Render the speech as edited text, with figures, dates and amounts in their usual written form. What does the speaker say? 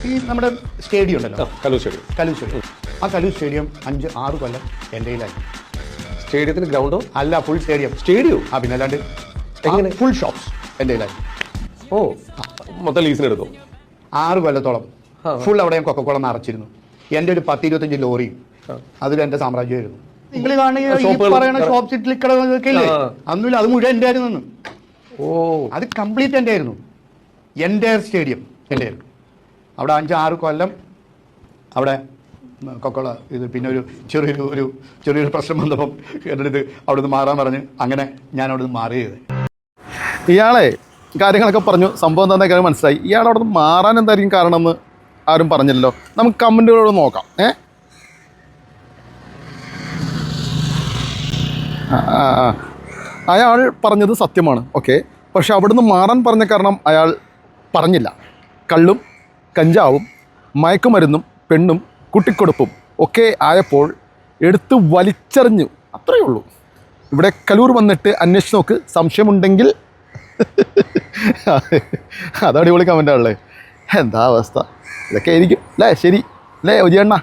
ഈ നമ്മുടെ സ്റ്റേഡിയം ഉണ്ടല്ലോ, കലൂർ സ്റ്റേഡിയം. ആ കലൂർ സ്റ്റേഡിയം 5-6 കൊല്ലം എൻ്റെ കയ്യിലായി. സ്റ്റേഡിയത്തിന് ഗ്രൗണ്ടോ? അല്ല, ഫുൾ സ്റ്റേഡിയം. പിന്നെ അല്ലാണ്ട് എങ്ങനെ? ഫുൾ ഷോപ്സ് എൻ്റെ കയ്യിലായി. ഓ, മൊത്തം ലീസിന് എടുക്കും. 6 കൊല്ലത്തോളം ഫുൾ അവിടെ ഞാൻ കൊക്കക്കോള നിറച്ചിരുന്നു. എൻ്റെ ഒരു 10-25 ലോറിയും അതിൽ എൻ്റെ സാമ്രാജ്യമായിരുന്നു. നിങ്ങൾ കാണുന്ന ഷോപ്പ് സിറ്റിലൊക്കെ ഇല്ലേ, അന്നില്ല, അത് മുഴുവൻ എൻ്റെ ആയിരുന്നു. ഓ, അത് കംപ്ലീറ്റ് എൻ്റെ ആയിരുന്നു. എൻ്റെ സ്റ്റേഡിയം എൻ്റെ ആയിരുന്നു. അവിടെ 5-6 കൊല്ലം അവിടെ കൊക്കോള ഇത്. പിന്നെ ചെറിയൊരു പ്രശ്നം വന്നപ്പം എൻ്റെ അടുത്ത് അവിടെ നിന്ന് മാറാൻ പറഞ്ഞ് അങ്ങനെ ഞാൻ അവിടെ നിന്ന് മാറിയത്. ഇയാളെ കാര്യങ്ങളൊക്കെ പറഞ്ഞു, സംഭവം എന്താ കാര്യം മനസ്സിലായി. ഇയാൾ അവിടെ നിന്ന് മാറാൻ എന്തായിരിക്കും കാരണമെന്ന് ആരും പറഞ്ഞില്ലല്ലോ. നമുക്ക് കമൻറ്റുകളോട് നോക്കാം. അയാൾ പറഞ്ഞത് സത്യമാണ്, ഓക്കെ. പക്ഷെ അവിടുന്ന് മാറാൻ പറഞ്ഞ കാരണം അയാൾ പറഞ്ഞില്ല. കള്ളും കഞ്ചാവും മയക്കുമരുന്നും പെണ്ണും കുട്ടിക്കൊടുപ്പും ഒക്കെ ആയപ്പോൾ എടുത്ത് വലിച്ചെറിഞ്ഞു, അത്രയേ ഉള്ളൂ. ഇവിടെ കലൂർ വന്നിട്ട് അന്വേഷിച്ച് നോക്ക്, സംശയമുണ്ടെങ്കിൽ. അത് അടിപൊളി കമൻ്റാണല്ലേ. എന്താ അവസ്ഥ, ഇതൊക്കെ ആയിരിക്കും അല്ലേ? ശരി അല്ലേ ഒജിയണ്ണ?